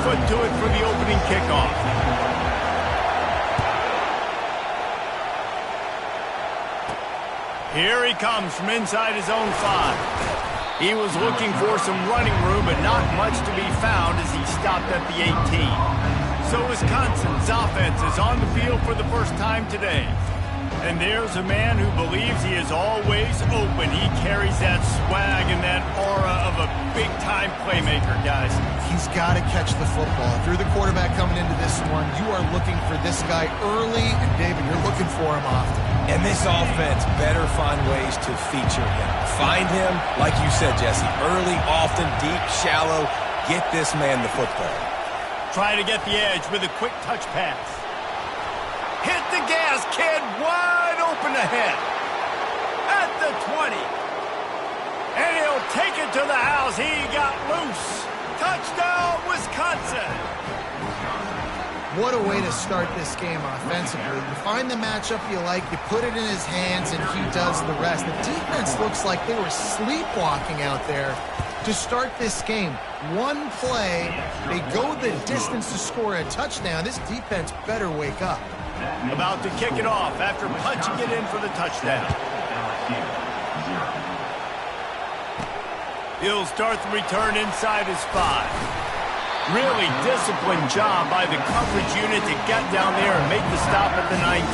foot to it for the opening kickoff. Here he comes from inside his own 5. He was looking for some running room, but not much to be found as he stopped at the 18. So Wisconsin's offense is on the field for the first time today. And there's a man who believes he is always open. He carries that swag and that aura of a big-time playmaker, guys. He's got to catch the football. If you're the quarterback coming into this one, you are looking for this guy early, and David, you're looking for him often. And this offense better find ways to feature him. Find him, like you said, Jesse, early, often, deep, shallow. Get this man the football. Try to get the edge with a quick touch pass. Hit the gas, kid. Wide open ahead. At the 20. And he'll take it to the house. He got loose. Touchdown, Wisconsin. What a way to start this game offensively. You find the matchup you like, you put it in his hands, and he does the rest. The defense looks like they were sleepwalking out there to start this game. One play, they go the distance to score a touchdown. This defense better wake up. About to kick it off after punching it in for the touchdown. He'll start the return inside his 5. Really disciplined job by the coverage unit to get down there and make the stop at the 19.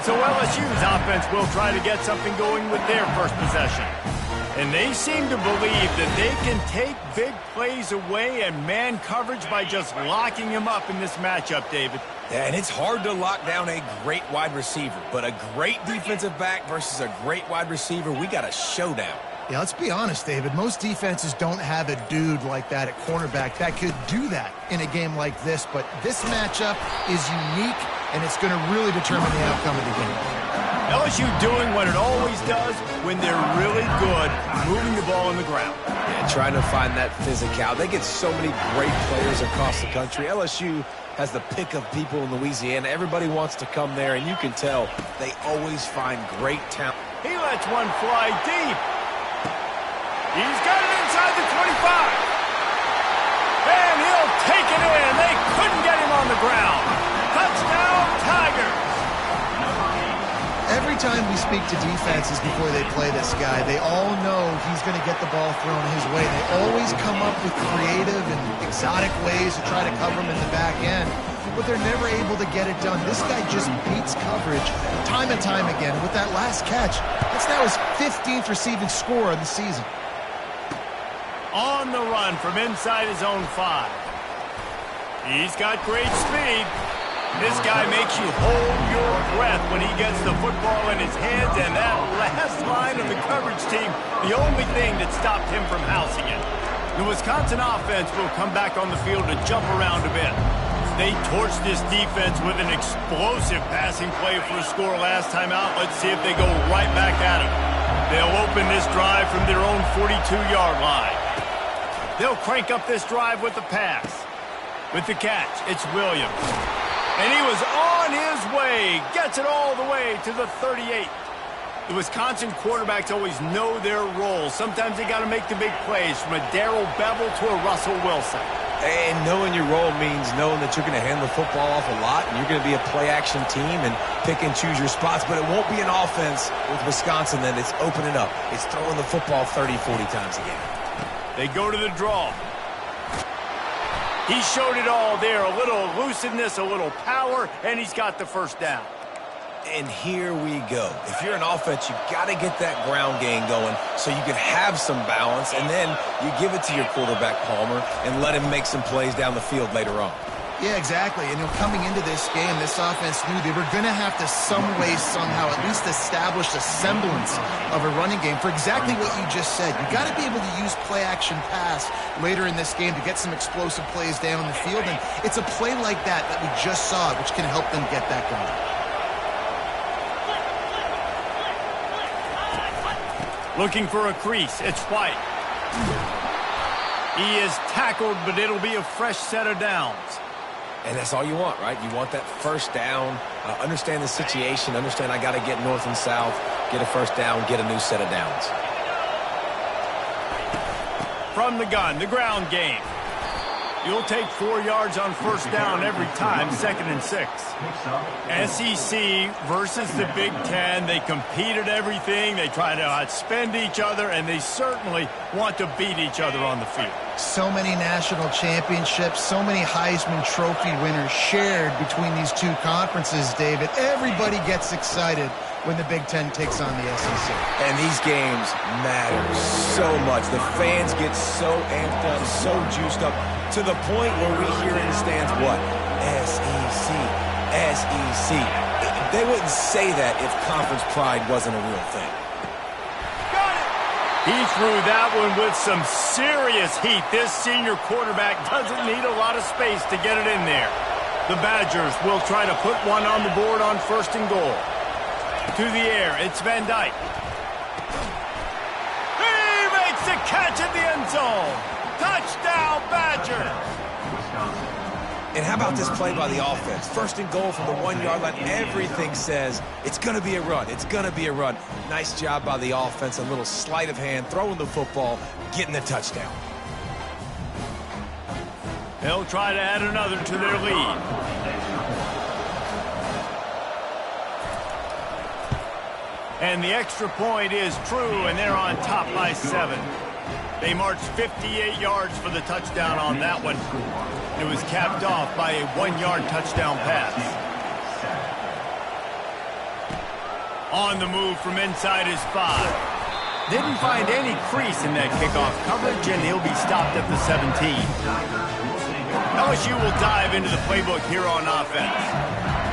So LSU's offense will try to get something going with their first possession. And they seem to believe that they can take big plays away and man coverage by just locking him up in this matchup, David. Yeah, and it's hard to lock down a great wide receiver, but a great defensive back versus a great wide receiver, we got a showdown. Yeah, let's be honest, David. Most defenses don't have a dude like that at cornerback that could do that in a game like this, but this matchup is unique, and it's going to really determine the outcome of the game. LSU doing what it always does when they're really good, moving the ball on the ground. Yeah, trying to find that physical. They get so many great players across the country. LSU has the pick of people in Louisiana. Everybody wants to come there, and you can tell they always find great talent. He lets one fly deep. He's got it inside the 25. And he'll take it in. They couldn't get him on the ground. Touchdown, Tigers. Every time we speak to defenses before they play this guy, they all know he's going to get the ball thrown his way. They always come up with creative and exotic ways to try to cover him in the back end, but they're never able to get it done. This guy just beats coverage time and time again. With that last catch, that's now his 15th receiving score of the season. On the run from inside his own 5. He's got great speed. This guy makes you hold your breath when he gets the football in his hands, and that last line of the coverage team, the only thing that stopped him from housing it. The Wisconsin offense will come back on the field to jump around a bit. They torched this defense with an explosive passing play for a score last time out. Let's see if they go right back at him. They'll open this drive from their own 42-yard line. They'll crank up this drive with the pass. With the catch, it's Williams. And he was on his way. Gets it all the way to the 38. The Wisconsin quarterbacks always know their role. Sometimes they got to make the big plays, from a Darrell Bevell to a Russell Wilson. And knowing your role means knowing that you're going to hand the football off a lot, and you're going to be a play-action team and pick and choose your spots. But it won't be an offense with Wisconsin that it's opening up. It's throwing the football 30, 40 times a game. They go to the draw. He showed it all there. A little elusiveness, a little power, and he's got the first down. And here we go. If you're an offense, you got to get that ground game going so you can have some balance, and then you give it to your quarterback, Palmer, and let him make some plays down the field later on. Yeah, exactly. And coming into this game, this offense knew they were going to have to some way, somehow, at least establish a semblance of a running game for exactly what you just said. You got to be able to use play-action pass later in this game to get some explosive plays down the field. And it's a play like that we just saw, which can help them get that going. Looking for a crease. It's White. He is tackled, but it'll be a fresh set of downs. And that's all you want, right? You want that first down, understand the situation, understand I got to get north and south, get a first down, get a new set of downs. From the gun, the ground game. You'll take 4 yards on first down every time, 2nd and 6. SEC versus the Big Ten. They compete at everything. They try to outspend each other, and they certainly want to beat each other on the field. So many national championships, so many Heisman Trophy winners shared between these two conferences, David. Everybody gets excited when the Big Ten takes on the SEC. And these games matter so much. The fans get so amped up, so juiced up, to the point where we hear in the stands, what? SEC, SEC. They wouldn't say that if conference pride wasn't a real thing. Got it! He threw that one with some serious heat. This senior quarterback doesn't need a lot of space to get it in there. The Badgers will try to put one on the board on 1st and goal. To the air, it's Van Dyke. He makes the catch at the end zone. Touchdown, Badger. And how about this play by the offense? 1st and goal from the 1-yard line. Everything says it's going to be a run. It's going to be a run. Nice job by the offense. A little sleight of hand, throwing the football, getting the touchdown. They'll try to add another to their lead. And the extra point is true, and they're on top by 7. They marched 58 yards for the touchdown on that one. It was capped off by a 1-yard touchdown pass. On the move from inside his 5. Didn't find any crease in that kickoff coverage, and he'll be stopped at the 17. LSU will dive into the playbook here on offense.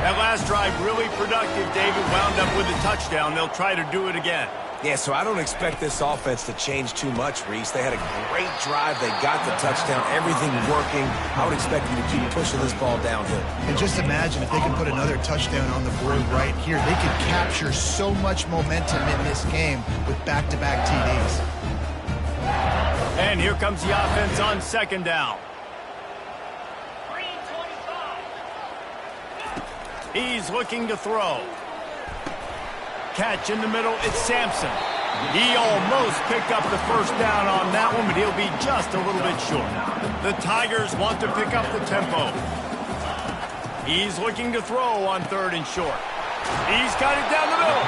That last drive really productive. David wound up with a touchdown. They'll try to do it again. Yeah, so I don't expect this offense to change too much, Reese. They had a great drive. They got the touchdown. Everything working. I would expect them to keep pushing this ball downhill. And just imagine if they can put another touchdown on the board right here. They could capture so much momentum in this game with back-to-back TDs. And here comes the offense on 2nd down. He's looking to throw. Catch in the middle, it's Sampson. He almost picked up the first down on that one, but he'll be just a little bit short. The Tigers want to pick up the tempo. He's looking to throw on 3rd and short. He's got it down the middle.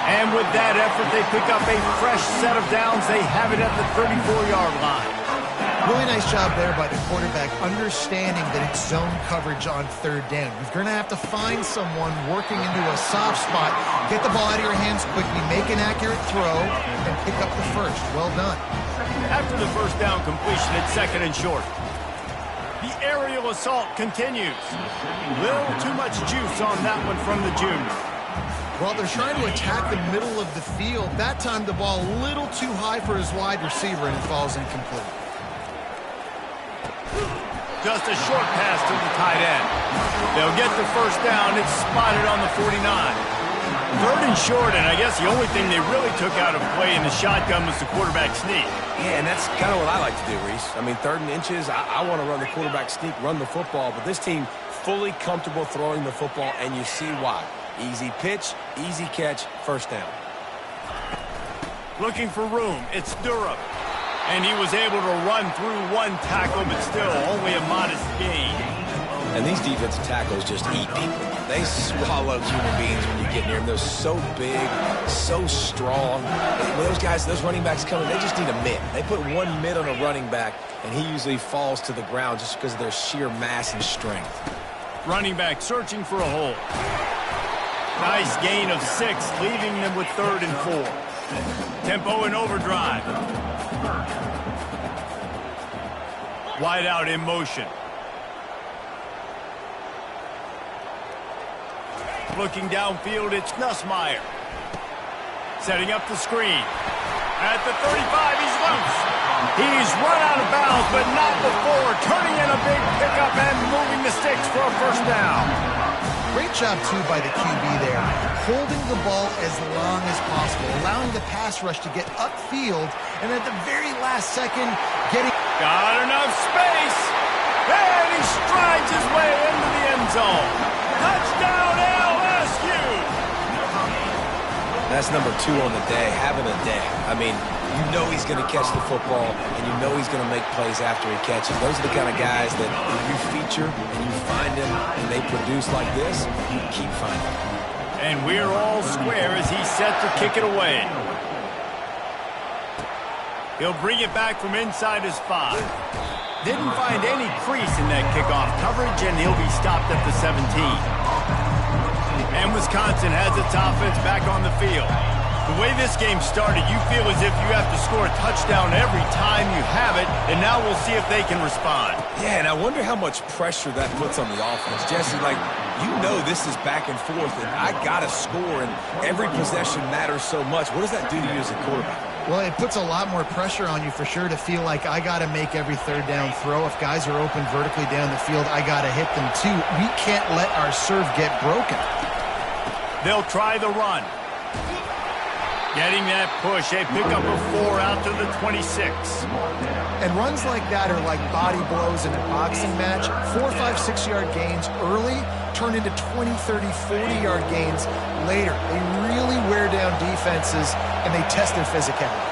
And with that effort, they pick up a fresh set of downs. They have it at the 34-yard line. Really nice job there by the quarterback, understanding that it's zone coverage on 3rd down. You're going to have to find someone working into a soft spot, get the ball out of your hands quickly, make an accurate throw, and pick up the first. Well done. After the first down completion, it's 2nd and short. The aerial assault continues. Little too much juice on that one from the junior. Well, they're trying to attack the middle of the field. That time the ball a little too high for his wide receiver, and it falls incomplete. Just a short pass to the tight end. They'll get the first down. It's spotted on the 49. 3rd and short, and I guess the only thing they really took out of play in the shotgun was the quarterback sneak. Yeah, and that's kind of what I like to do, Reese. I mean, 3rd and inches, I want to run the quarterback sneak, run the football, but this team fully comfortable throwing the football, and you see why. Easy pitch, easy catch, first down. Looking for room, it's Durham. And he was able to run through one tackle, but still only a modest gain. And these defensive tackles just eat people. They swallow human beings when you get near them. They're so big, so strong. When those guys, those running backs come in, they just need a mitt. They put one mitt on a running back, and he usually falls to the ground just because of their sheer mass and strength. Running back searching for a hole. Nice gain of 6, leaving them with 3rd and 4. Tempo and overdrive. Wide out in motion. Looking downfield, it's Nussmeier. Setting up the screen. At the 35, he's loose. He's run out of bounds, but not before turning in a big pickup and moving the sticks for a first down. Great job, too, by the QB there, holding the ball as long as possible, allowing the pass rush to get upfield, and at the very last second, getting... Got enough space, and he strides his way into the end zone. Touchdown, LSU! That's number 2 on the day, having a day. I mean, you know he's going to catch the football, and you know he's going to make plays after he catches. Those are the kind of guys that if you feature and you find them and they produce like this, you keep finding them. And we're all square as he's set to kick it away. He'll bring it back from inside his 5. Didn't find any crease in that kickoff coverage, and he'll be stopped at the 17. And Wisconsin has its offense back on the field. The way this game started, you feel as if you have to score a touchdown every time you have it, and now we'll see if they can respond. Yeah, and I wonder how much pressure that puts on the offense. Jesse, like, you know this is back and forth, and I got to score, and every possession matters so much. What does that do to you as a quarterback? Well, it puts a lot more pressure on you for sure to feel like I got to make every third down throw. If guys are open vertically down the field, I got to hit them too. We can't let our serve get broken. They'll try the run. Getting that push, a pickup of 4 out to the 26. And runs like that are like body blows in a boxing match. 4, 5, 6-yard gains early turn into 20, 30, 40-yard gains later. They really wear down defenses, and they test their physicality.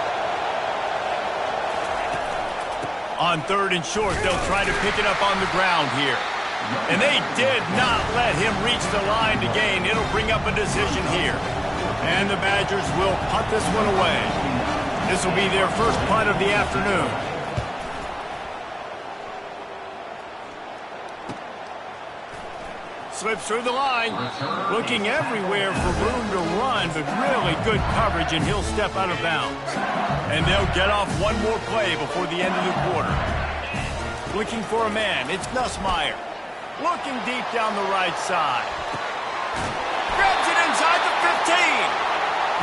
On 3rd and short, they'll try to pick it up on the ground here. And they did not let him reach the line to gain. It'll bring up a decision here. And the Badgers will punt this one away. This will be their first punt of the afternoon. Slips through the line. Looking everywhere for room to run, but really good coverage, and he'll step out of bounds. And they'll get off one more play before the end of the quarter. Looking for a man. It's Nussmeier. Looking deep down the right side. Grabs it inside the 15.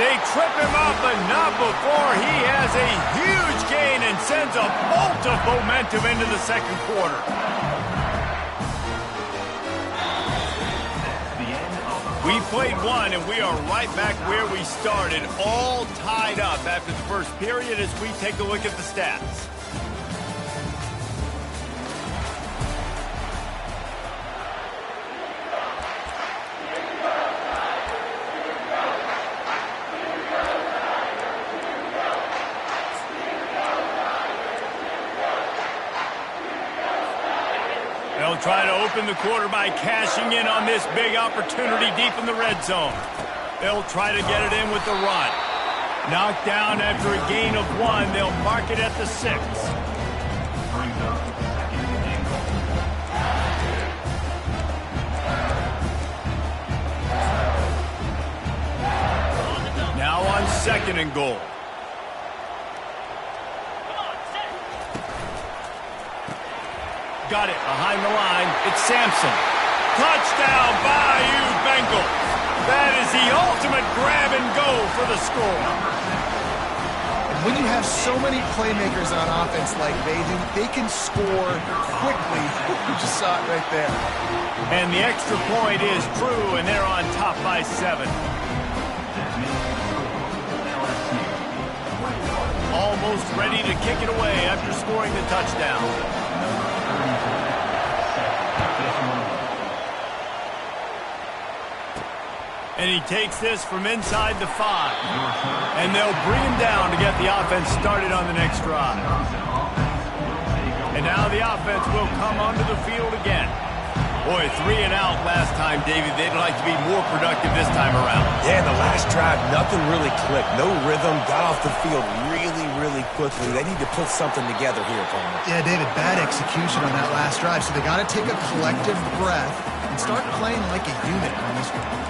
They trip him up, but not before he has a huge gain and sends a bolt of momentum into the second quarter. We played one, and we are right back where we started, all tied up after the first period as we take a look at the stats. They'll try to open the quarter by cashing in on this big opportunity deep in the red zone. They'll try to get it in with the run. Knocked down after a gain of 1. They'll mark it at the 6. Now on 2nd and goal. Got it behind the line. It's Sampson. Touchdown, Bayou Bengals. That is the ultimate grab and go for the score. When you have so many playmakers on offense like they do, they can score quickly. You just saw it right there. And the extra point is true, and they're on top by 7. Almost ready to kick it away after scoring the touchdown. And he takes this from inside the 5. And they'll bring him down to get the offense started on the next drive. And now the offense will come onto the field again. Boy, 3 and out last time, David. They'd like to be more productive this time around. Yeah, the last drive, nothing really clicked. No rhythm, got off the field really quickly. They need to put something together here, Palmer. Yeah, David, bad execution on that last drive. So they got to take a collective breath and start playing like a unit on this one.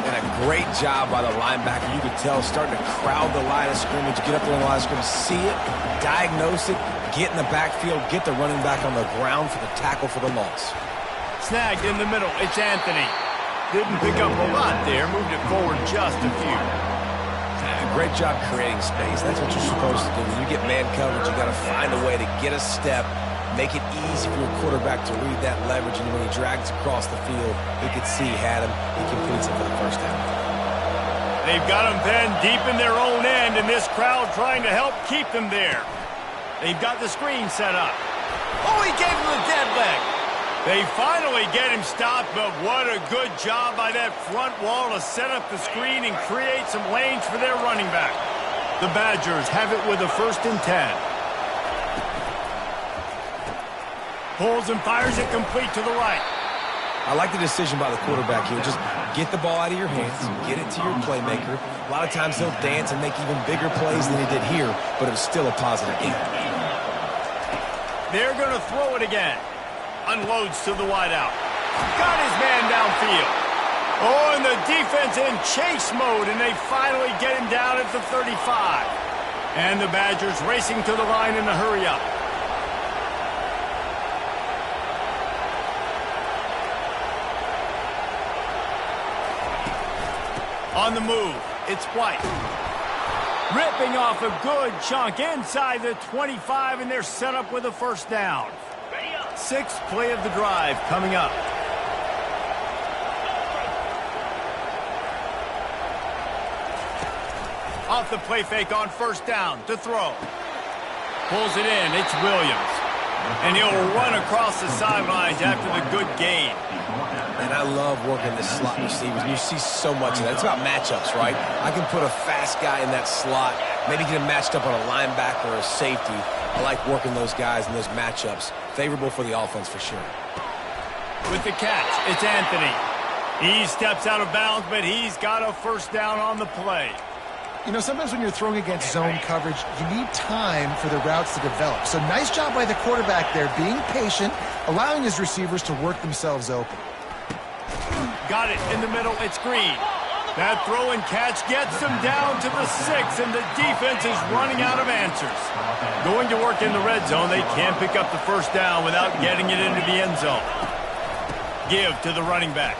And a great job by the linebacker. You could tell starting to crowd the line of scrimmage, get up there in the line of scrimmage, see it, diagnose it, get in the backfield, get the running back on the ground for the tackle for the loss. Snagged in the middle. It's Anthony. Didn't pick up a lot there. Moved it forward just a few. Great job creating space. That's what you're supposed to do. When you get man coverage, you got to find a way to get a step, make it easy for your quarterback to read that leverage, and when he drags across the field, he could see he had him. He completes it for the first down. They've got him then deep in their own end, and this crowd trying to help keep them there. They've got the screen set up. Oh, he gave him the dead leg. They finally get him stopped, but what a good job by that front wall to set up the screen and create some lanes for their running back. The Badgers have it with a 1st and 10. Pulls and fires it complete to the right. I like the decision by the quarterback here. Just get the ball out of your hands, get it to your playmaker. A lot of times he'll dance and make even bigger plays than he did here, but it was still a positive game. They're going to throw it again. Unloads to the wideout. Got his man downfield. Oh, and the defense in chase mode, and they finally get him down at the 35. And the Badgers racing to the line in a hurry-up. On the move, it's White. Ripping off a good chunk inside the 25, and they're set up with a 1st down. 6th play of the drive coming up. Off the play fake on 1st down to throw. Pulls it in, it's Williams. And he'll run across the sidelines after the good gain. And I love working the slot receivers. You see so much of that. It's about matchups, right? I can put a fast guy in that slot, maybe get him matched up on a linebacker or a safety. I like working those guys in those matchups. Favorable for the offense for sure. With the catch, it's Anthony. He steps out of bounds, but he's got a 1st down on the play. You know, sometimes when you're throwing against zone coverage, you need time for the routes to develop. So nice job by the quarterback there, being patient, allowing his receivers to work themselves open. Got it in the middle, it's Green. That throw and catch gets them down to the 6, and the defense is running out of answers. Going to work in the red zone, they can't pick up the 1st down without getting it into the end zone. Give to the running back.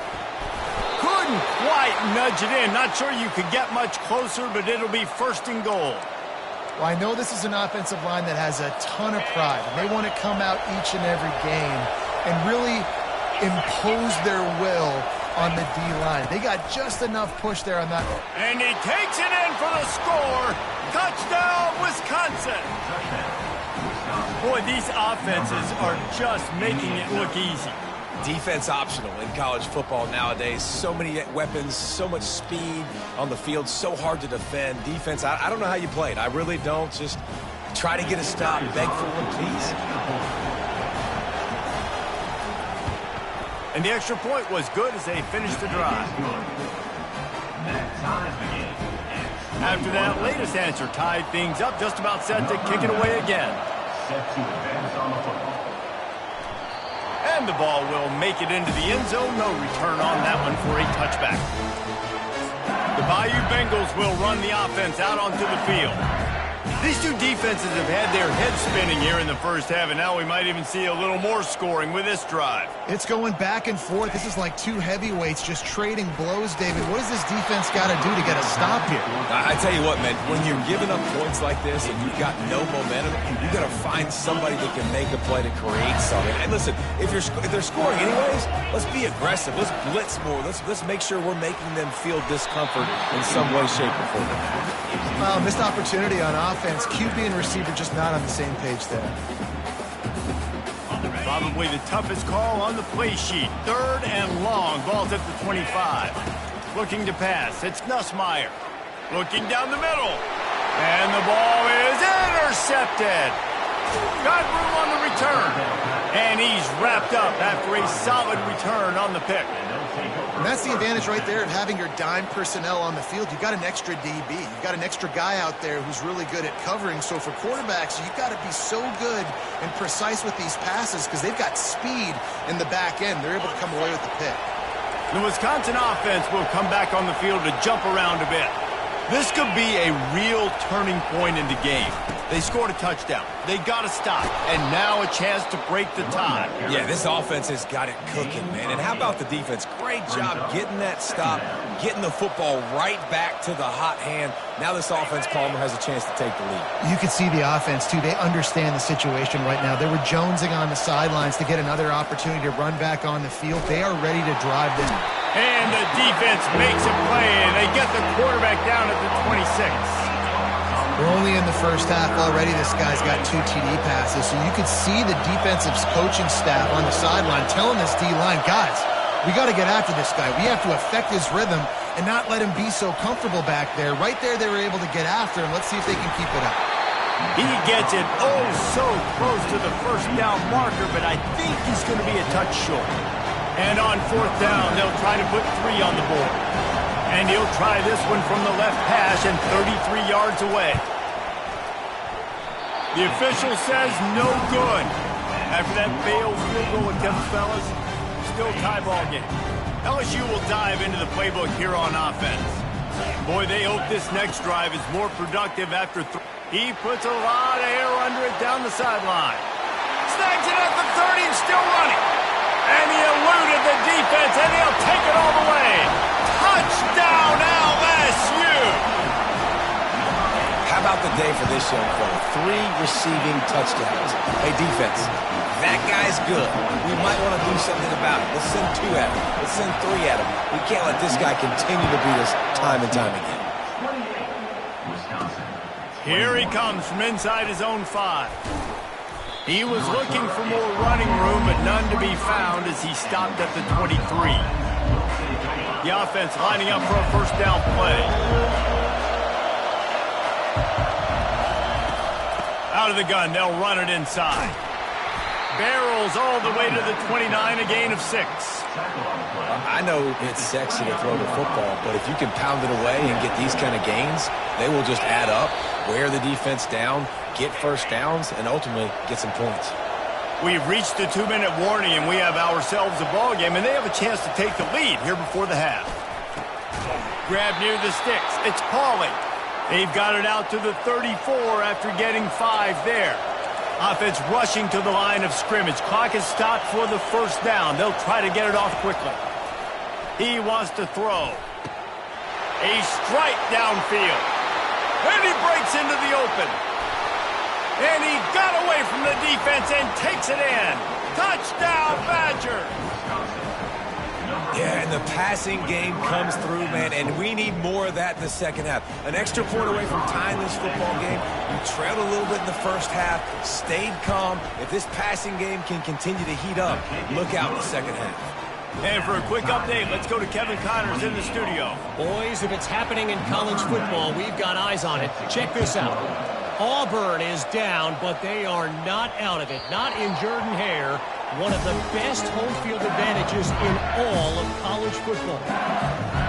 Couldn't quite nudge it in. Not sure you could get much closer, but it'll be 1st and goal. Well, I know this is an offensive line that has a ton of pride, and they want to come out each and every game and really impose their will on the D-line. They got just enough push there on that. And he takes it in for the score. Touchdown, Wisconsin. Boy, these offenses are just making it look easy. Defense optional in college football nowadays. So many weapons, so much speed on the field, so hard to defend. Defense, I don't know how you play it. I really don't. Just try to get a stop, beg for one, please. And the extra point was good as they finished the drive. After that latest answer tied things up, just about set to kick it away again. And the ball will make it into the end zone. No return on that one for a touchback. The Bayou Bengals will run the offense out onto the field. These two defenses have had their heads spinning here in the 1st half, and now we might even see a little more scoring with this drive. It's going back and forth. This is like two heavyweights just trading blows, David. What does this defense got to do to get a stop here? I tell you what, man, when you're giving up points like this and you've got no momentum, you got to find somebody that can make a play to create something. And listen, if they're scoring anyways, let's be aggressive. Let's blitz more. Let's make sure we're making them feel discomfort in some way, shape, or form. Missed opportunity on offense. QB and receiver just not on the same page there. Probably the toughest call on the play sheet. 3rd and long. Ball's at the 25. Looking to pass. It's Nussmeier. Looking down the middle. And the ball is intercepted. Got room on the return. And he's wrapped up after a solid return on the pick. And that's the advantage right there of having your dime personnel on the field. You've got an extra DB. You've got an extra guy out there who's really good at covering. So for quarterbacks, you've got to be so good and precise with these passes because they've got speed in the back end. They're able to come away with the pick. The Wisconsin offense will come back on the field to jump around a bit. This could be a real turning point in the game. They scored a touchdown. They got a stop. And now a chance to break the tie. Yeah, this offense has got it cooking, man. And how about the defense? Great job getting that stop, getting the football right back to the hot hand. Now this offense, Palmer, has a chance to take the lead. You can see the offense, too. They understand the situation right now. They were jonesing on the sidelines to get another opportunity to run back on the field. They are ready to drive this. And the defense makes a play, and they get the quarterback down at the 26. We're only in the first half already. This guy's got 2 TD passes, so you could see the defensive coaching staff on the sideline telling this D-line, guys, we got to get after this guy. We have to affect his rhythm and not let him be so comfortable back there. Right there, they were able to get after him. Let's see if they can keep it up. He gets it oh so close to the first down marker, but I think he's going to be a touch short. And on 4th down, they'll try to put 3 on the board. And he'll try this one from the left hash and 33 yards away. The official says no good. After that failed field goal attempt, fellas, still tie ball game. LSU will dive into the playbook here on offense. Boy, they hope this next drive is more productive after he puts a lot of air under it down the sideline. Snags it at the 30 and still running. And he eluded the defense, and he'll take it all the way. Touchdown, LSU! How about the day for this young fella? 3 receiving touchdowns. Hey, defense, that guy's good. We might want to do something about it. Let's send 2 at him. Let's send 3 at him. We can't let this guy continue to beat us time and time again. Here he comes from inside his own 5. He was looking for more running room, but none to be found as he stopped at the 23. The offense lining up for a first down play. Out of the gun, they'll run it inside. Barrels all the way to the 29, a gain of 6. I know it's sexy to throw the football, but if you can pound it away and get these kind of gains, they will just add up, wear the defense down, get first downs, and ultimately get some points. We've reached the 2-minute warning, and we have ourselves a ball game, and they have a chance to take the lead here before the half. Grab near the sticks. It's Pauly. They've got it out to the 34 after getting 5 there. Offense rushing to the line of scrimmage. Clock is stopped for the first down. They'll try to get it off quickly. He wants to throw. A strike downfield. And he breaks into the open. And he got away from the defense and takes it in. Touchdown, Badger. Yeah, and the passing game comes through, man, and we need more of that in the second half. An extra point away from tying this football game. We trailed a little bit in the first half, stayed calm. If this passing game can continue to heat up, look out in the second half. And for a quick update, let's go to Kevin Connors in the studio. Boys, if it's happening in college football, we've got eyes on it. Check this out. Auburn is down, but they are not out of it. Not in Jordan-Hare, one of the best home field advantages in all of college football.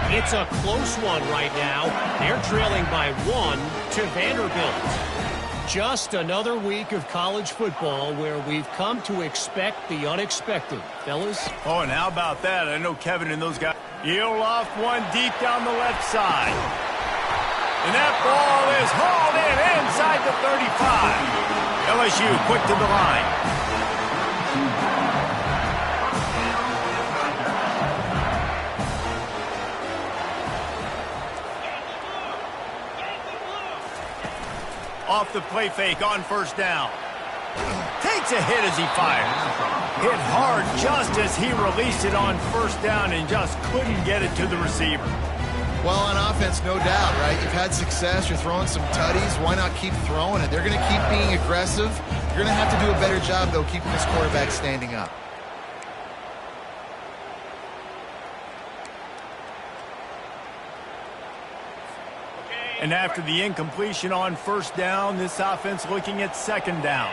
It's a close one right now. They're trailing by 1 to Vanderbilt. Just another week of college football where we've come to expect the unexpected. Fellas? Oh, and how about that? I know Kevin and those guys. He'll loft one deep down the left side. And that ball is hauled in inside the 35. LSU quick to the line. Off the play fake on first down. Takes a hit as he fires. Hit hard just as he released it on first down and just couldn't get it to the receiver. Well, on offense, no doubt, right? You've had success. You're throwing some tutties. Why not keep throwing it? They're going to keep being aggressive. You're going to have to do a better job, though, keeping this quarterback standing up. And after the incompletion on first down, this offense looking at second down.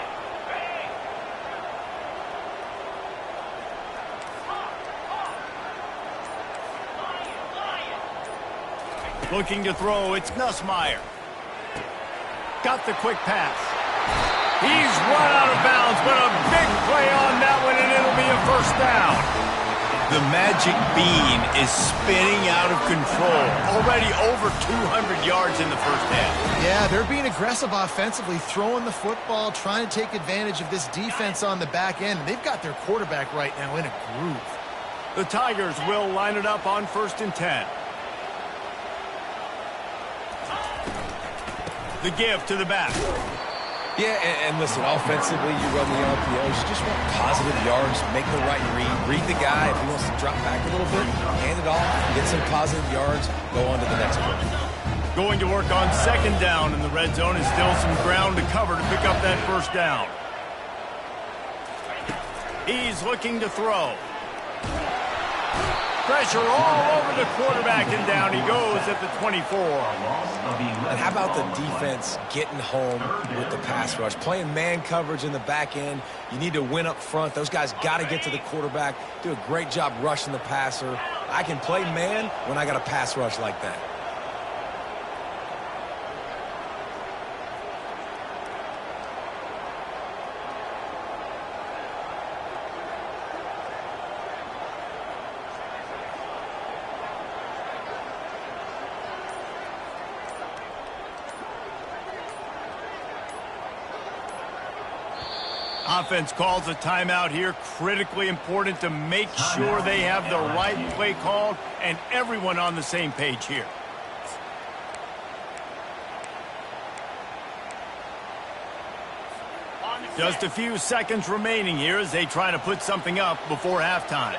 Looking to throw, it's Nussmeier. Got the quick pass. He's run out of bounds, but a big play on that one, and it'll be a first down. The magic bean is spinning out of control. Already over 200 yards in the first half. Yeah, they're being aggressive offensively, throwing the football, trying to take advantage of this defense on the back end. They've got their quarterback right now in a groove. The Tigers will line it up on 1st and 10. The give to the back. Yeah, and listen, offensively, you run the RPOs. You just want positive yards, make the right read the guy. If he wants to drop back a little bit, hand it off, get some positive yards, go on to the next play. Going to work on second down in the red zone, and still some ground to cover to pick up that first down. He's looking to throw. Pressure all over the quarterback, and down he goes at the 24. And how about the defense getting home with the pass rush? Playing man coverage in the back end. You need to win up front. Those guys got to get to the quarterback, do a great job rushing the passer. I can play man when I got a pass rush like that. Offense calls a timeout here. Critically important to make sure they have the right play called and everyone on the same page here. Just a few seconds remaining here as they try to put something up before halftime.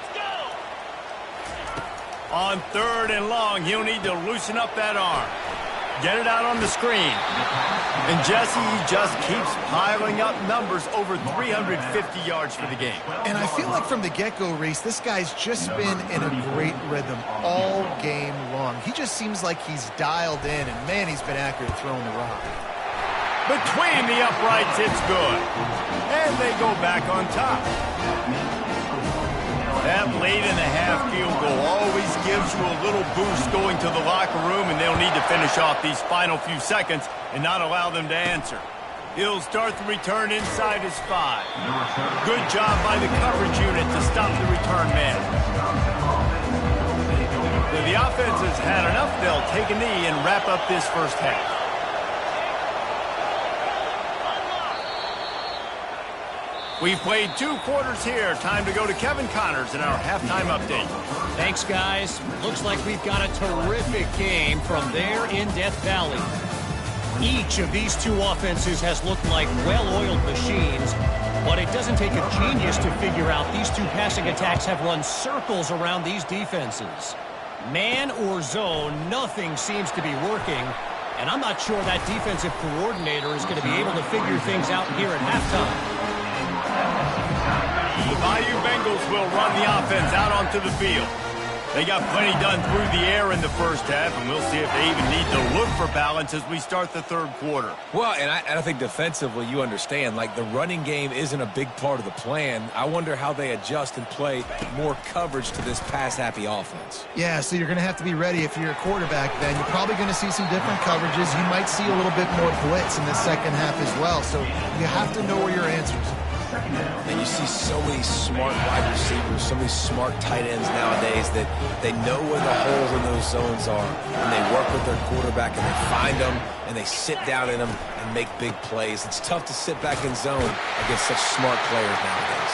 On third and long, he'll need to loosen up that arm. Get it out on the screen. And Jesse just keeps piling up numbers, over 350 yards for the game. And I feel like from the get-go, Reese, this guy's just been in a great rhythm all game long. He just seems like he's dialed in, and man, he's been accurate throwing the rock. Between the uprights, it's good. And they go back on top. That late-in-the-half field goal always gives you a little boost going to the locker room, and they'll need to finish off these final few seconds and not allow them to answer. He'll start the return inside his 5. Good job by the coverage unit to stop the return man. So the offense has had enough. They'll take a knee and wrap up this first half. We've played 2 quarters here. Time to go to Kevin Connors in our halftime update. Thanks, guys. Looks like we've got a terrific game from there in Death Valley. Each of these 2 offenses has looked like well-oiled machines, but it doesn't take a genius to figure out these 2 passing attacks have run circles around these defenses. Man or zone, nothing seems to be working, and I'm not sure that defensive coordinator is going to be able to figure things out here at halftime. The Bayou Bengals will run the offense out onto the field. They got plenty done through the air in the first half, and we'll see if they even need to look for balance as we start the third quarter. Well, and I think defensively, you understand, like the running game isn't a big part of the plan. I wonder how they adjust and play more coverage to this pass-happy offense. Yeah, so you're going to have to be ready if you're a quarterback then. You're probably going to see some different coverages. You might see a little bit more blitz in the second half as well, so you have to know where your answers are. And you see so many smart wide receivers, so many smart tight ends nowadays that they know where the holes in those zones are, and they work with their quarterback, and they find them, and they sit down in them and make big plays. It's tough to sit back in zone against such smart players nowadays.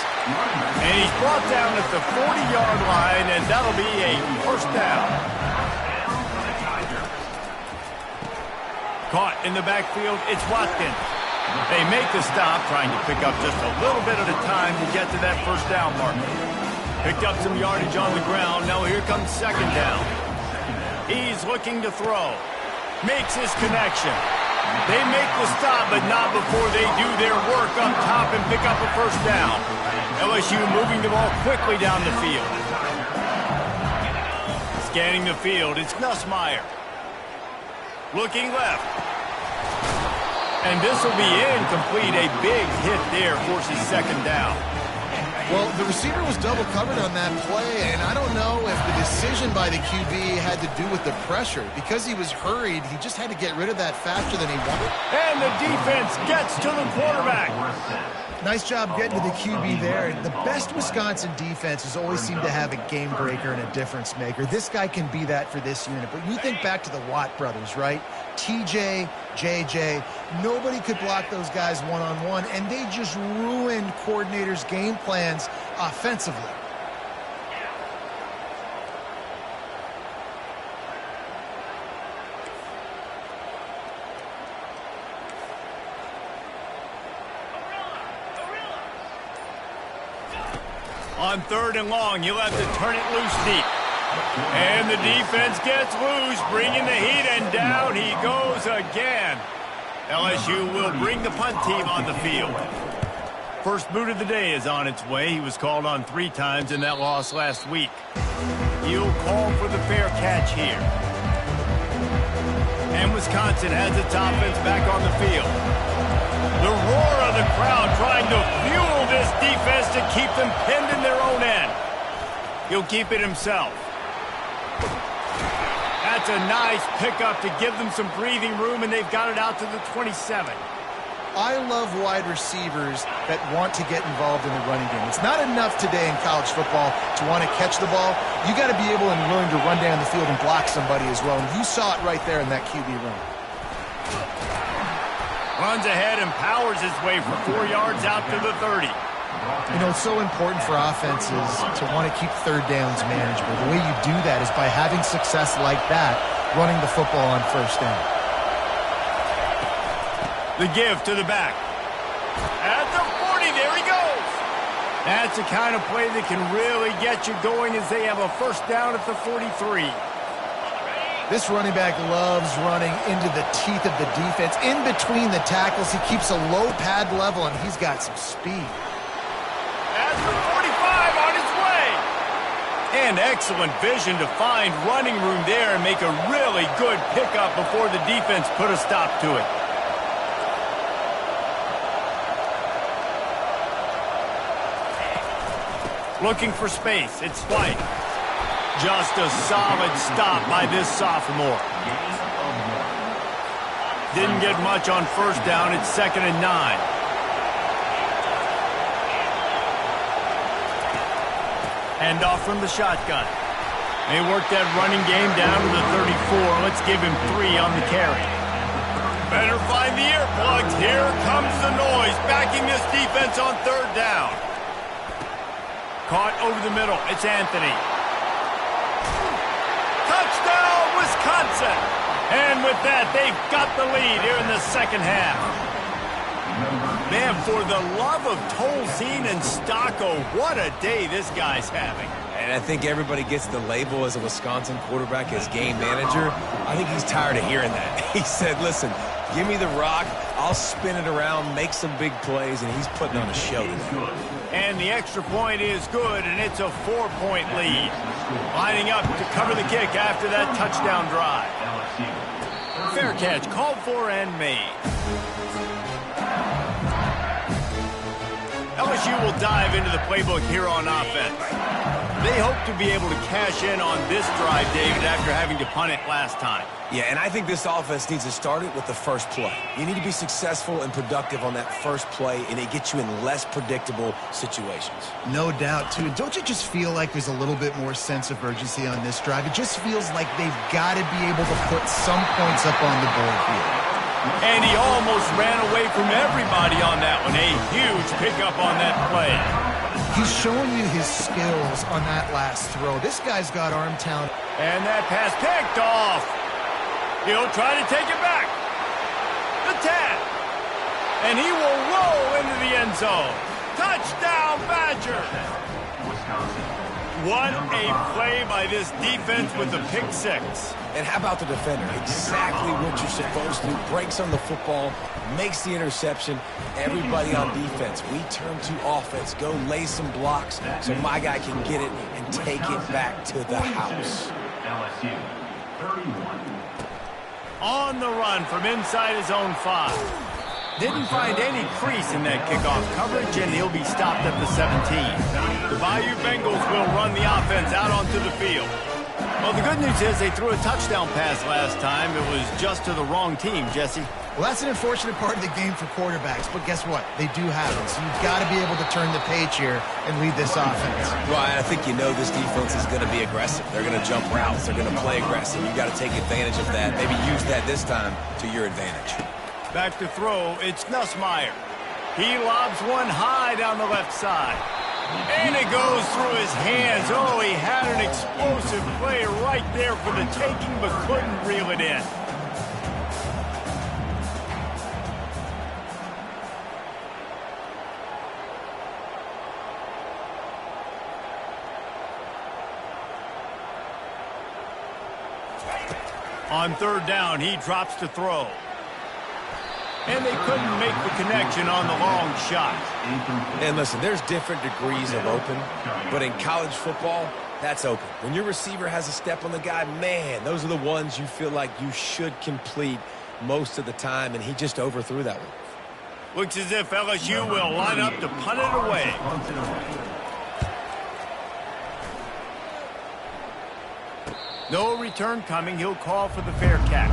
And he's brought down at the 40-yard line, and that'll be a first down. Caught in the backfield, it's Watkins. They make the stop, trying to pick up just a little bit at a time to get to that first down marker. Picked up some yardage on the ground. Now here comes second down. He's looking to throw. Makes his connection. They make the stop, but not before they do their work up top and pick up a first down. LSU moving the ball quickly down the field. Scanning the field, it's Nussmeier. Looking left. And this will be incomplete. A big hit there forces second down. Well, the receiver was double covered on that play, and I don't know if the decision by the QB had to do with the pressure. Because he was hurried, he just had to get rid of that faster than he wanted. And the defense gets to the quarterback. Nice job getting to the QB there. The best Wisconsin defenses always seem to have a game breaker and a difference maker. This guy can be that for this unit. But you think back to the Watt brothers, right? TJ, JJ, nobody could block those guys one-on-one, and they just ruined coordinators' game plans offensively. On third and long, he'll have to turn it loose deep. And the defense gets loose, bringing the heat, and down he goes again. LSU will bring the punt team on the field. First boot of the day is on its way. He was called on 3 times in that loss last week. He'll call for the fair catch here. And Wisconsin has its offense back on the field. The roar of the crowd trying to fuel this defense to keep them pinned in their own end. He'll keep it himself. That's a nice pickup to give them some breathing room, and they've got it out to the 27. I love wide receivers that want to get involved in the running game. It's not enough today in college football to want to catch the ball. You got to be able and willing to run down the field and block somebody as well. And you saw it right there in that QB run. Runs ahead and powers his way for 4 yards out to the 30. You know, it's so important for offenses to want to keep third downs manageable. The way you do that is by having success like that, running the football on first down. The give to the back. At the 40, there he goes. That's the kind of play that can really get you going as they have a first down at the 43. This running back loves running into the teeth of the defense. In between the tackles, he keeps a low pad level, and he's got some speed. At the 45, on his way. And excellent vision to find running room there and make a really good pickup before the defense put a stop to it. Looking for space. It's White. Just a solid stop by this sophomore. Didn't get much on first down. It's 2nd and 9. Hand off from the shotgun. They work that running game down to the 34. Let's give him 3 on the carry. Better find the earplugs. Here comes the noise, backing this defense on 3rd down. Caught over the middle. It's Anthony. Touchdown, Wisconsin! And with that, they've got the lead here in the second half. Man, for the love of Tolzien and Stocco, what a day this guy's having. And I think everybody gets the label as a Wisconsin quarterback as game manager. I think he's tired of hearing that. He said, listen, give me the rock, I'll spin it around, make some big plays, and he's putting on a show today. And the extra point is good, and it's a 4-point lead. Lining up to cover the kick after that touchdown drive. Fair catch called for and made. LSU will dive into the playbook here on offense. They hope to be able to cash in on this drive, David, after having to punt it last time. Yeah, and I think this offense needs to start it with the first play. You need to be successful and productive on that first play, and it gets you in less predictable situations. No doubt, too. Don't you just feel like there's a little bit more sense of urgency on this drive? It just feels like they've got to be able to put some points up on the board here. And he almost ran away from everybody on that one. A huge pickup on that play. He's showing you his skills on that last throw. This guy's got arm talent. And that pass picked off. He'll try to take it back. The 10. And he will roll into the end zone. Touchdown, Badgers. What a play by this defense with the pick 6. And how about the defender? Exactly what you're supposed to do. Breaks on the football, makes the interception. Everybody on defense, we turn to offense. Go lay some blocks so my guy can get it and take it back to the house. LSU, 31. On the run from inside his own 5. Didn't find any crease in that kickoff coverage, and he'll be stopped at the 17. The Bayou Bengals will run the offense out onto the field. Well, the good news is they threw a touchdown pass last time. It was just to the wrong team, Jesse. Well, that's an unfortunate part of the game for quarterbacks, but guess what? They do have it, so you've got to be able to turn the page here and lead this offense. Right, I think you know this defense is going to be aggressive. They're going to jump routes. They're going to play aggressive. You've got to take advantage of that. Maybe use that this time to your advantage. Back to throw, it's Nussmeier. He lobs one high down the left side. And it goes through his hands. Oh, he had an explosive play right there for the taking, but couldn't reel it in. On third down, he drops to throw. And they couldn't make the connection on the long shot. And listen, there's different degrees of open, but in college football, that's open. When your receiver has a step on the guy, man, those are the ones you feel like you should complete most of the time, and he just overthrew that one. Looks as if LSU will line up to punt it away. No return coming. He'll call for the fair catch.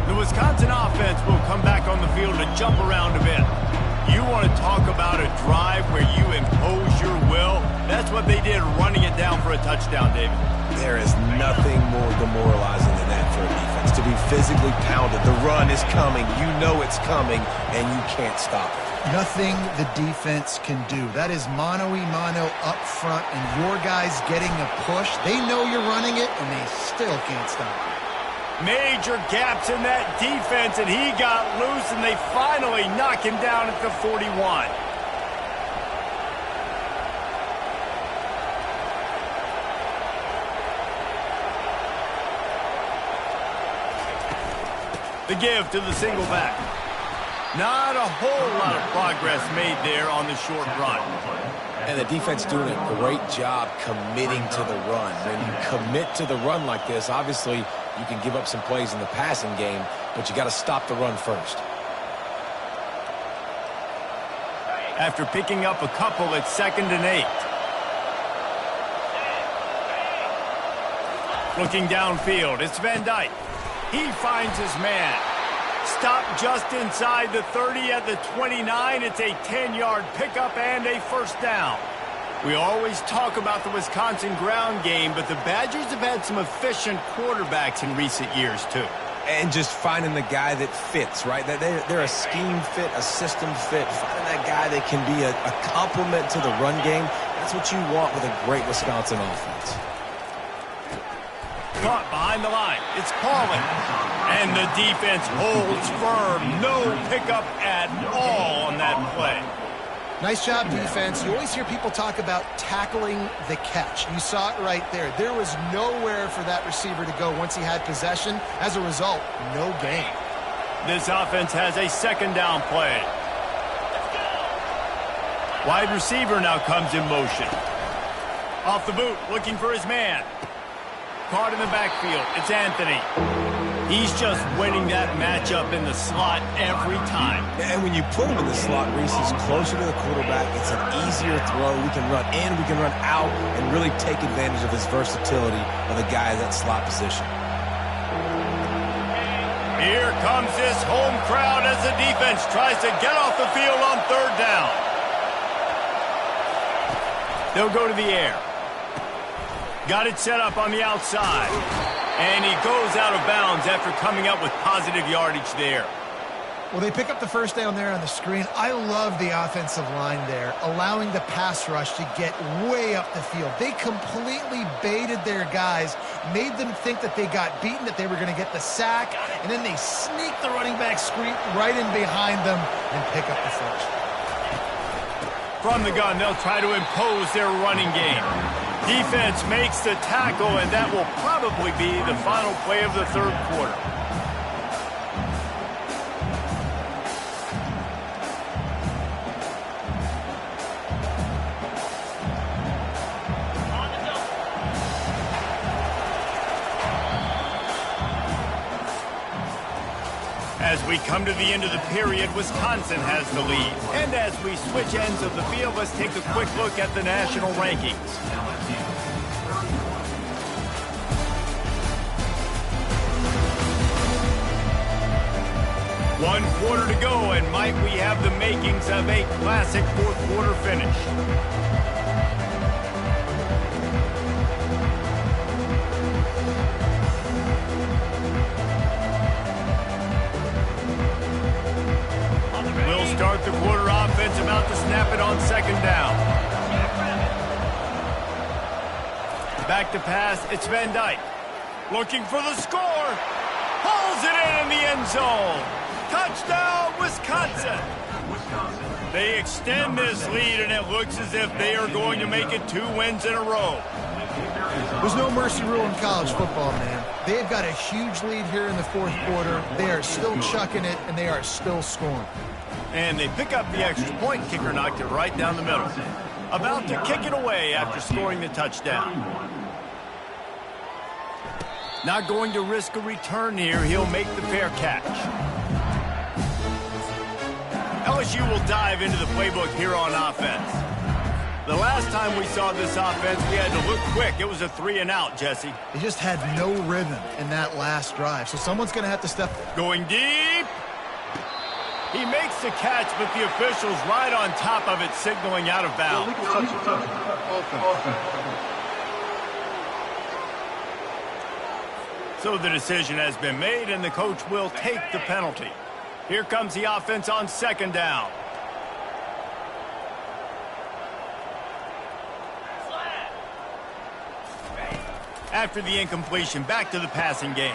The Wisconsin offense will come back on the field to jump around a bit. You want to talk about a drive where you impose your will? That's what they did, running it down for a touchdown, David. There is nothing more demoralizing than that for a defense, to be physically pounded. The run is coming. You know it's coming, and you can't stop it. Nothing the defense can do. That is mano-a-mano up front, and your guys getting a push. They know you're running it, and they still can't stop it. Major gaps in that defense, and he got loose, and they finally knock him down at the 41. The give to the single back. Not a whole lot of progress made there on the short run. And the defense doing a great job committing to the run. When you commit to the run like this, obviously you can give up some plays in the passing game, but you got to stop the run first. After picking up a couple, it's 2nd and 8. Looking downfield, it's Van Dyke. He finds his man. Stopped just inside the 30 at the 29. It's a 10-yard pickup and a first down. We always talk about the Wisconsin ground game, but the Badgers have had some efficient quarterbacks in recent years, too. And just finding the guy that fits, right? They're a scheme fit, a system fit. Finding that guy that can be a complement to the run game. That's what you want with a great Wisconsin offense. Caught behind the line. It's Paulin. And the defense holds firm. No pickup at all on that play. Nice job, defense. You always hear people talk about tackling the catch. You saw it right there. There was nowhere for that receiver to go once he had possession. As a result, no gain. This offense has a second down play. Wide receiver now comes in motion. Off the boot, looking for his man. Caught in the backfield. It's Anthony. He's just winning that matchup in the slot every time. And when you put him in the slot, Reese, he's closer to the quarterback. It's an easier throw. We can run in, we can run out, and really take advantage of his versatility of the guy in that slot position. Here comes this home crowd as the defense tries to get off the field on third down. They'll go to the air. Got it set up on the outside. And he goes out of bounds after coming up with positive yardage there. Well, they pick up the first down there on the screen. I love the offensive line there, allowing the pass rush to get way up the field. They completely baited their guys, made them think that they got beaten, that they were going to get the sack, and then they sneak the running back screen right in behind them and pick up the first. From the gun, they'll try to impose their running game. Defense makes the tackle, and that will probably be the final play of the third quarter. As we come to the end of the period, Wisconsin has the lead. And as we switch ends of the field, let's take a quick look at the national rankings. One quarter to go, and might we have the makings of a classic fourth quarter finish. We'll start the quarter offense, about to snap it on second down. Back to pass, it's Van Dyke. Looking for the score. Pulls it in the end zone. Touchdown, Wisconsin. They extend this lead, and it looks as if they are going to make it 2 wins in a row. There's no mercy rule in college football, man. They've got a huge lead here in the fourth quarter. They are still chucking it, and they are still scoring. And they pick up the extra point. Kicker knocked it right down the middle. About to kick it away after scoring the touchdown. Not going to risk a return here. He'll make the fair catch. LSU will dive into the playbook here on offense. The last time we saw this offense, we had to look quick. It was a 3-and-out, Jesse. They just had no rhythm in that last drive, so someone's going to have to step. Going deep. He makes the catch, but the official's right on top of it, signaling out of bounds. So the decision has been made, and the coach will take the penalty. Here comes the offense on second down. After the incompletion, back to the passing game.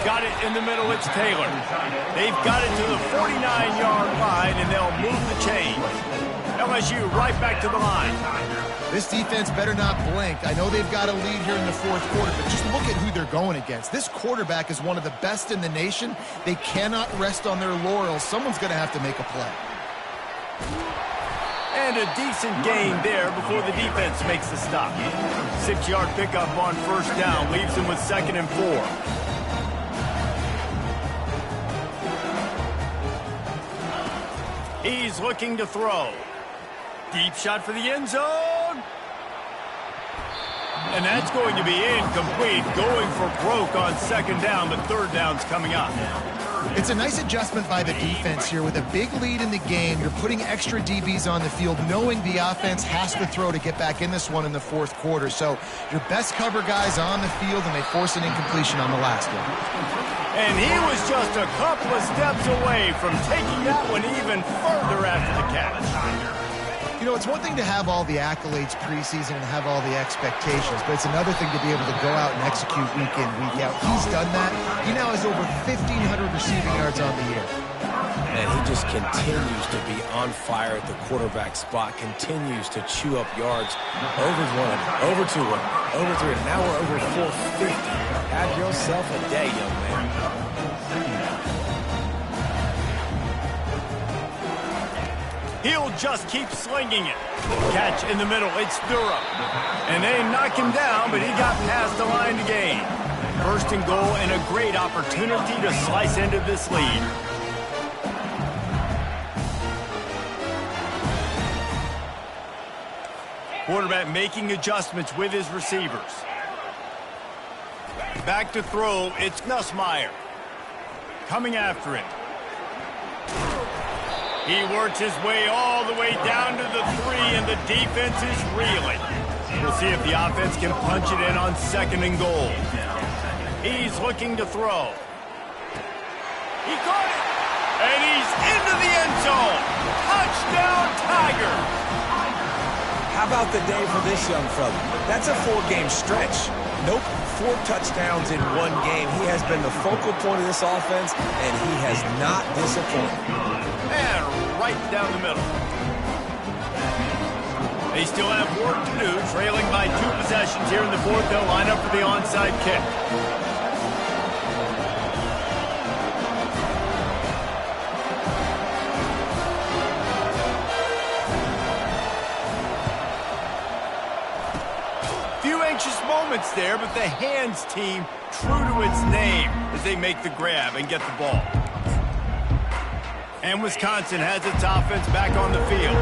Got it in the middle, it's Taylor. They've got it to the 49-yard line, and they'll move the chains. LSU right back to the line. This defense better not blink. I know they've got a lead here in the fourth quarter, but just look at who they're going against. This quarterback is one of the best in the nation. They cannot rest on their laurels. Someone's going to have to make a play. And a decent gain there before the defense makes the stop. 6-yard pickup on first down leaves them with 2nd and 4. He's looking to throw. Deep shot for the end zone. And that's going to be incomplete. Going for broke on second down, but third down's coming up. It's a nice adjustment by the defense here. With a big lead in the game, you're putting extra DBs on the field, knowing the offense has to throw to get back in this one in the fourth quarter. So your best cover guys on the field, and they force an incompletion on the last one. And he was just a couple of steps away from taking that one even further after the catch. You know, it's one thing to have all the accolades preseason and have all the expectations, but it's another thing to be able to go out and execute week in, week out. He's done that. He now has over 1,500 receiving yards on the year. And he just continues to be on fire at the quarterback spot, continues to chew up yards. Over 1, over 2, over 3, and now we're over 450. Have yourself a day, young man. He'll just keep slinging it. Catch in the middle, it's Durham. And they knock him down, but he got past the line to gain. 1st and goal, and a great opportunity to slice into this lead. Quarterback making adjustments with his receivers. Back to throw, it's Nussmeier. Coming after him. He works his way all the way down to the 3, and the defense is reeling. We'll see if the offense can punch it in on 2nd and goal. He's looking to throw. He caught it, and he's into the end zone. Touchdown, Tigers. How about the day for this young fella? That's a 4-game stretch. Nope, 4 touchdowns in 1 game. He has been the focal point of this offense, and he has not disappointed. And right down the middle. They still have work to do, trailing by 2 possessions here in the fourth. They'll line up for the onside kick. Few anxious moments there, but the hands team true to its name as they make the grab and get the ball. And Wisconsin has its offense back on the field.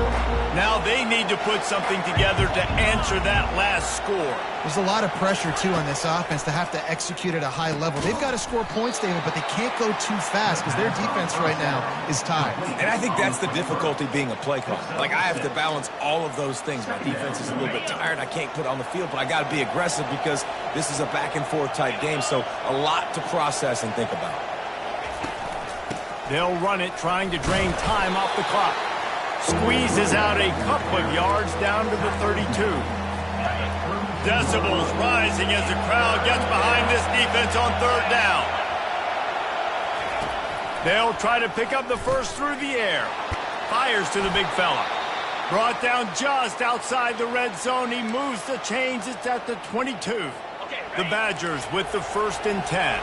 Now they need to put something together to answer that last score. There's a lot of pressure, too, on this offense to have to execute at a high level. They've got to score points, David, but they can't go too fast because their defense right now is tired. And I think that's the difficulty being a play caller. Like, I have to balance all of those things. My defense is a little bit tired. I can't put it on the field, but I got to be aggressive because this is a back-and-forth type game, so a lot to process and think about. They'll run it, trying to drain time off the clock. Squeezes out a couple of yards down to the 32. Decibels rising as the crowd gets behind this defense on 3rd down. They'll try to pick up the first through the air. Fires to the big fella. Brought down just outside the red zone. He moves the chains. It's at the 22. The Badgers with the 1st and 10.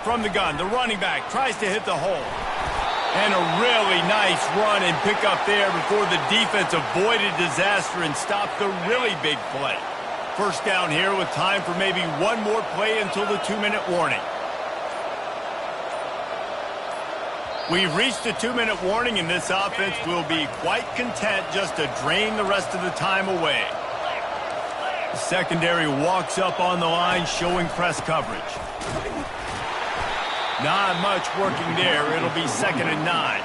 From the gun, the running back tries to hit the hole. And a really nice run and pick up there before the defense avoided disaster and stopped the really big play. First down here with time for maybe one more play until the 2-minute warning. We've reached the 2-minute warning, and this offense will be quite content just to drain the rest of the time away. The secondary walks up on the line, showing press coverage. Not much working there. It'll be 2nd and 9.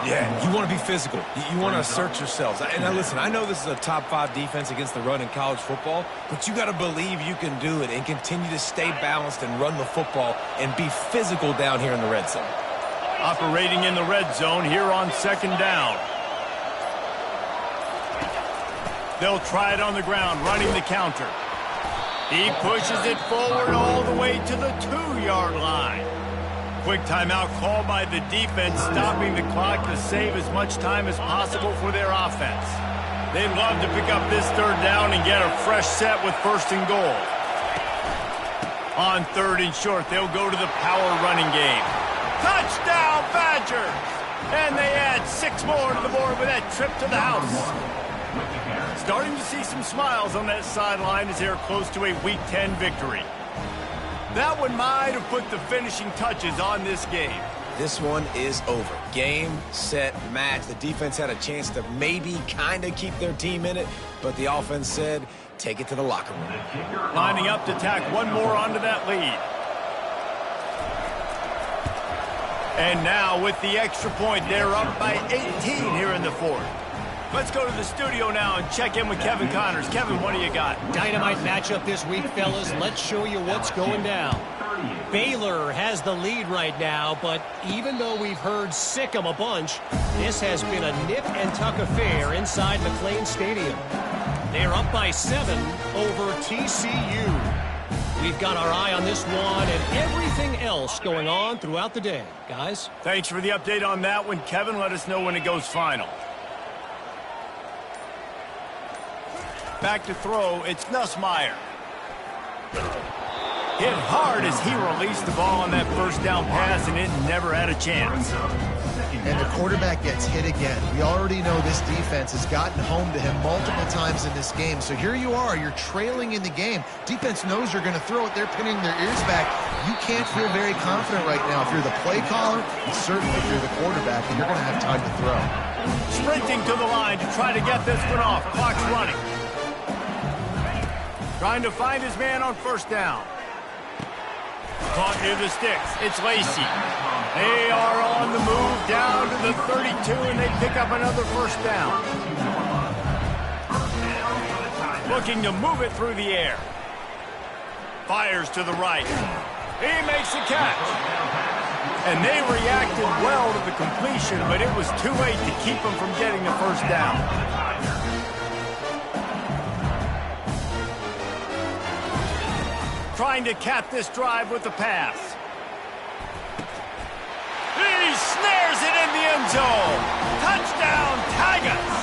Yeah, you want to be physical. You want to assert yourselves. And now listen, I know this is a top 5 defense against the run in college football, but you got to believe you can do it and continue to stay balanced and run the football and be physical down here in the red zone. Operating in the red zone here on 2nd down. They'll try it on the ground, running the counter. He pushes it forward all the way to the 2-yard line. Quick timeout call by the defense, stopping the clock to save as much time as possible for their offense. They'd love to pick up this 3rd down and get a fresh set with 1st and goal. On 3rd and short, they'll go to the power running game. Touchdown, Badgers! And they add 6 more to the board with that trip to the house. Starting to see some smiles on that sideline as they're close to a Week 10 victory. That one might have put the finishing touches on this game. This one is over. Game, set, match. The defense had a chance to maybe kind of keep their team in it, but the offense said, take it to the locker room. Lining up to tack one more onto that lead. And now with the extra point, they're up by 18 here in the 4th. Let's go to the studio now and check in with Kevin Connors. Kevin, what do you got? Dynamite matchup this week, fellas. Let's show you what's going down. Baylor has the lead right now, but even though we've heard sick 'em a bunch, this has been a nip-and-tuck affair inside McLean Stadium. They're up by 7 over TCU. We've got our eye on this one and everything else going on throughout the day. Guys? Thanks for the update on that one, Kevin. Let us know when it goes final. Back to throw, it's Nussmeier. Hit hard as he released the ball on that 1st down pass, and it never had a chance. And the quarterback gets hit again. We already know this defense has gotten home to him multiple times in this game. So here you are, you're trailing in the game. Defense knows you're going to throw it. They're pinning their ears back. You can't feel very confident right now. If you're the play caller, and certainly if you're the quarterback, and you're going to have time to throw. Sprinting to the line to try to get this one off. Clock's running. Trying to find his man on 1st down. Caught near the sticks. It's Lacey. They are on the move down to the 32, and they pick up another 1st down. Looking to move it through the air. Fires to the right. He makes the catch. And they reacted well to the completion, but it was too late to keep them from getting the 1st down. Trying to cap this drive with the pass. He snares it in the end zone. Touchdown, Tigers!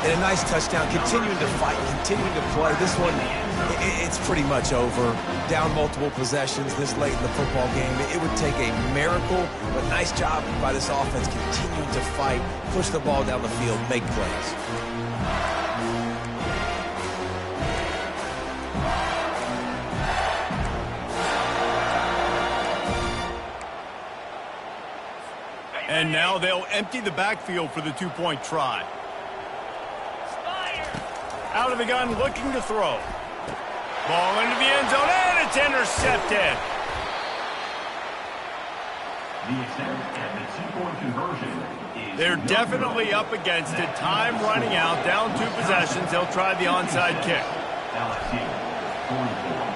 And a nice touchdown, continuing to fight, continuing to play. This one, it's pretty much over. Down multiple possessions this late in the football game. It would take a miracle, but nice job by this offense continuing to fight, push the ball down the field, make plays. And now they'll empty the backfield for the 2-point try. Out of the gun, looking to throw. Ball into the end zone, and it's intercepted. The attempt at the 2-point conversion is... They're definitely up against it. Time running out, down 2 possessions. They'll try the onside kick. LSU, 44.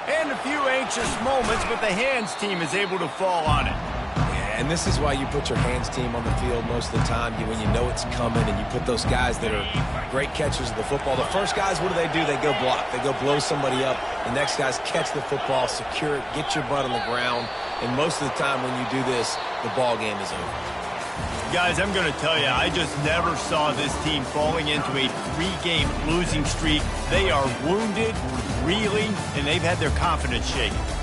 And a few anxious moments, but the hands team is able to fall on it. and this is why you put your hands team on the field most of the time when you know it's coming, and you put those guys that are great catchers of the football. The first guys, what do? They go block. They go blow somebody up. The next guys catch the football, secure it, get your butt on the ground, and most of the time when you do this, the ball game is over. Guys, I'm going to tell you, I just never saw this team falling into a 3-game losing streak. They are wounded, reeling, and they've had their confidence shaken.